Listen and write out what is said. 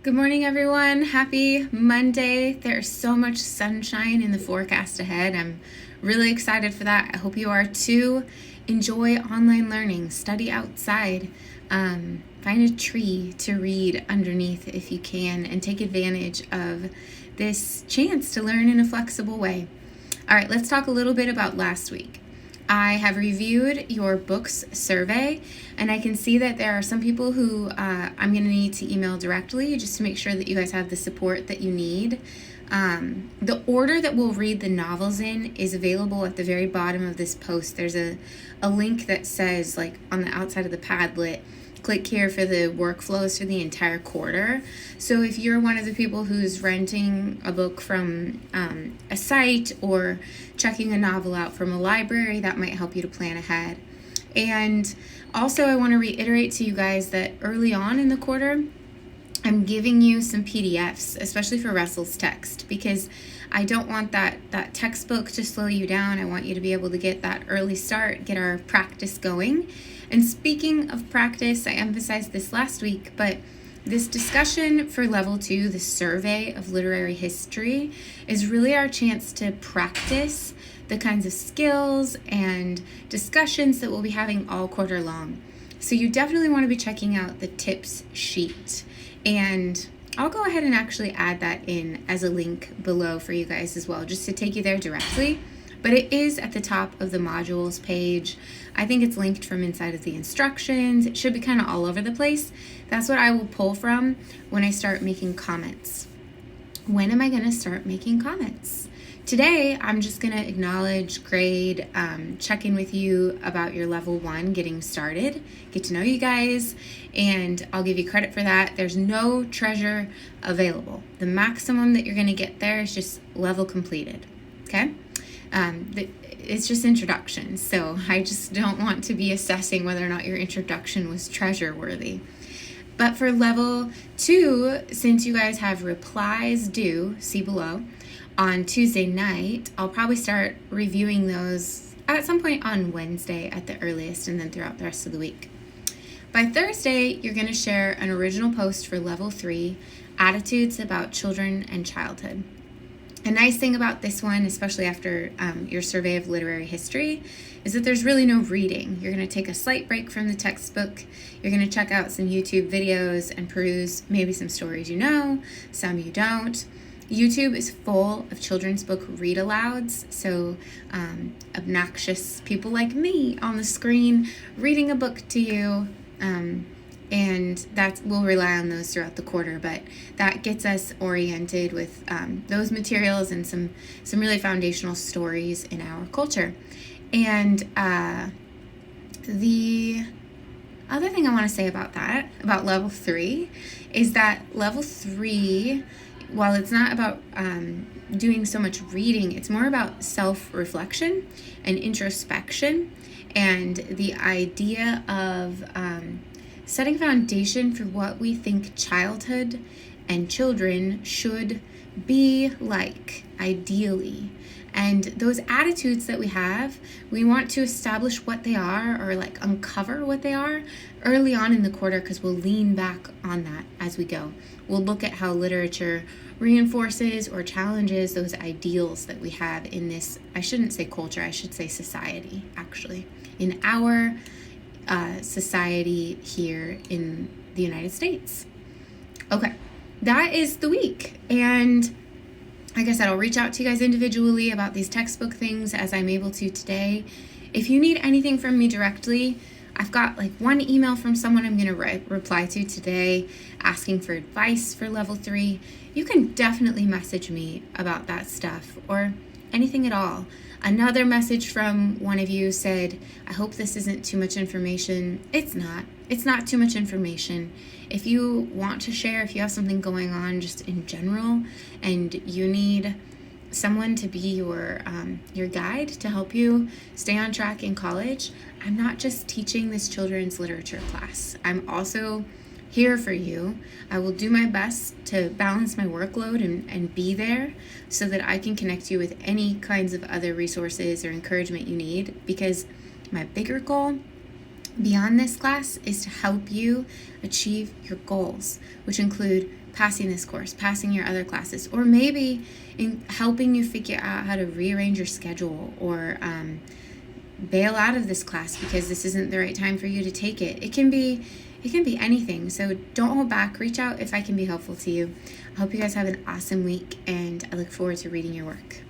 Good morning, everyone. Happy Monday. There's so much sunshine in the forecast ahead. I'm really excited for that. I hope you are too. Enjoy online learning, study outside, find a tree to read underneath if you can, and take advantage of this chance to learn in a flexible way. All right, let's talk a little bit about last week. I have reviewed your books survey, and I can see that there are some people who I'm going to need to email directly just to make sure that you guys have the support that you need. The order that we'll read the novels in is available at the very bottom of this post. There's a link that says, like, on the outside of the Padlet, click here for the workflows for the entire quarter. So if you're one of the people who's renting a book from a site or checking a novel out from a library, that might help you to plan ahead. And also, I want to reiterate to you guys that early on in the quarter, I'm giving you some PDFs, especially for Russell's text, because I don't want that textbook to slow you down. I want you to be able to get that early start, get our practice going. And speaking of practice, I emphasized this last week, but this discussion for level 2, the survey of literary history, is really our chance to practice the kinds of skills and discussions that we'll be having all quarter long. So you definitely want to be checking out the tips sheet. And I'll go ahead and actually add that in as a link below for you guys as well, just to take you there directly. But it is at the top of the modules page. I think it's linked from inside of the instructions. It should be kind of all over the place. That's what I will pull from when I start making comments. When am I going to start making comments? Today, I'm just going to acknowledge, grade, check in with you about your level 1 getting started, get to know you guys, and I'll give you credit for that. There's no treasure available. The maximum that you're going to get there is just level completed, okay? It's just introduction, so I just don't want to be assessing whether or not your introduction was treasure worthy. But for level 2, since you guys have replies due, see below, on Tuesday night, I'll probably start reviewing those at some point on Wednesday at the earliest, and then throughout the rest of the week. By Thursday, you're going to share an original post for level 3, attitudes about children and childhood. A nice thing about this one, especially after your survey of literary history, is that there's really no reading. You're going to take a slight break from the textbook. You're going to check out some YouTube videos and peruse maybe some stories you know, some you don't. YouTube is full of children's book read-alouds, so obnoxious people like me on the screen reading a book to you, and we'll rely on those throughout the quarter, but that gets us oriented with those materials and some really foundational stories in our culture. And the other thing I want to say about that, about level 3, is that level 3, while it's not about doing so much reading, it's more about self-reflection and introspection, and the idea of setting foundation for what we think childhood and children should be like, ideally. And those attitudes that we have, we want to establish what they are, or like uncover what they are early on in the quarter, because we'll lean back on that as we go. We'll look at how literature reinforces or challenges those ideals that we have in this, I shouldn't say culture, I should say society, actually. In our society here in the United States. Okay, that is the week. And like I said, I'll reach out to you guys individually about these textbook things as I'm able to today. If you need anything from me directly, I've got like one email from someone I'm going to reply to today asking for advice for level 3. You can definitely message me about that stuff or anything at all. Another message from one of you said, I hope this isn't too much information. It's not. It's not too much information. If you want to share, if you have something going on just in general, and you need someone to be your guide to help you stay on track in college, I'm not just teaching this children's literature class. I'm also here for you. I will do my best to balance my workload and be there so that I can connect you with any kinds of other resources or encouragement you need, because my bigger goal beyond this class is to help you achieve your goals, which include passing this course, passing your other classes, or maybe in helping you figure out how to rearrange your schedule, or bail out of this class because this isn't the right time for you to take it. It can be anything. So don't hold back. Reach out if I can be helpful to you. I hope you guys have an awesome week, and I look forward to reading your work.